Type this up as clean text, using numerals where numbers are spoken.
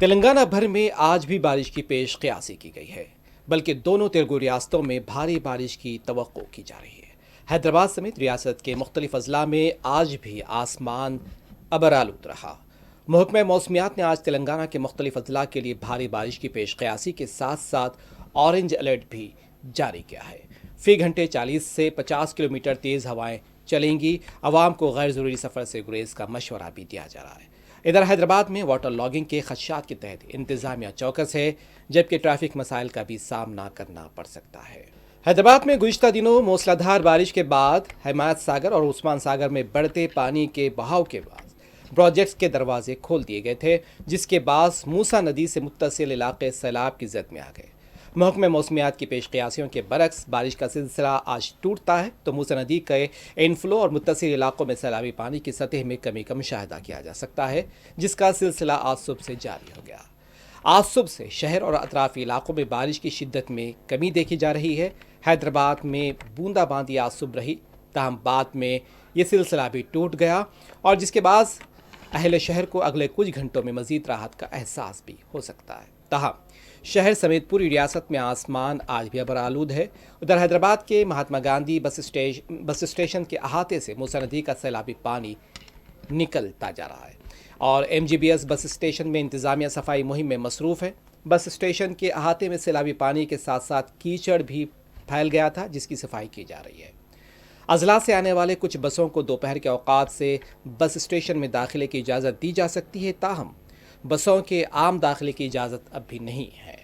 تلنگانہ بھر میں آج بھی بارش کی پیش قیاسی کی گئی ہے، بلکہ دونوں تیلگو ریاستوں میں بھاری بارش کی توقع کی جا رہی ہے۔ حیدرآباد سمیت ریاست کے مختلف اضلاع میں آج بھی آسمان ابرآلود رہا۔ محکمہ موسمیات نے آج تلنگانہ کے مختلف اضلاع کے لیے بھاری بارش کی پیش قیاسی کے ساتھ ساتھ اورنج الرٹ بھی جاری کیا ہے۔ فی گھنٹے 40 سے 50 کلومیٹر تیز ہوائیں چلیں گی۔ عوام کو غیر ضروری سفر سے گریز کا مشورہ بھی دیا جا رہا ہے۔ ادھر حیدرآباد میں واٹر لاگنگ کے خدشات کے تحت انتظامیہ چوکس ہے، جبکہ ٹریفک مسائل کا بھی سامنا کرنا پڑ سکتا ہے۔ حیدرآباد میں گزشتہ دنوں موسلا دھار بارش کے بعد حمایت ساگر اور عثمان ساگر میں بڑھتے پانی کے بہاؤ کے بعد پروجیکٹس کے دروازے کھول دیے گئے تھے، جس کے باعث موسیٰ ندی سے متصل علاقے سیلاب کی زد میں آ گئے۔ محکمہ موسمیات کی پیش قیاسیوں کے برعکس بارش کا سلسلہ آج ٹوٹتا ہے تو موسیٰ ندی کے انفلو اور متصل علاقوں میں سیلابی پانی کی سطح میں کمی کا مشاہدہ کیا جا سکتا ہے، جس کا سلسلہ آج صبح سے جاری ہو گیا۔ آج صبح سے شہر اور اطرافی علاقوں میں بارش کی شدت میں کمی دیکھی جا رہی ہے۔ حیدرآباد میں بوندا باندی آج صبح رہی، تاہم بعد میں یہ سلسلہ بھی ٹوٹ گیا، اور جس کے بعد اہل شہر کو اگلے کچھ گھنٹوں میں مزید راحت کا احساس بھی ہو سکتا ہے۔ تاہم شہر سمیت پوری ریاست میں آسمان آج بھی ابرآلود ہے۔ ادھر حیدرآباد کے مہاتما گاندھی بس اسٹیشن کے احاطے سے موسیٰ ندی کا سیلابی پانی نکلتا جا رہا ہے، اور MGBS بس اسٹیشن میں انتظامیہ صفائی مہم میں مصروف ہے۔ بس اسٹیشن کے احاطے میں سیلابی پانی کے ساتھ ساتھ کیچڑ بھی پھیل گیا تھا، جس کی صفائی کی جا رہی ہے۔ اضلاع سے آنے والے کچھ بسوں کو دوپہر کے اوقات سے بس اسٹیشن میں داخلے کی اجازت دی جا سکتی ہے، تاہم بسوں کے عام داخلے کی اجازت اب بھی نہیں ہے۔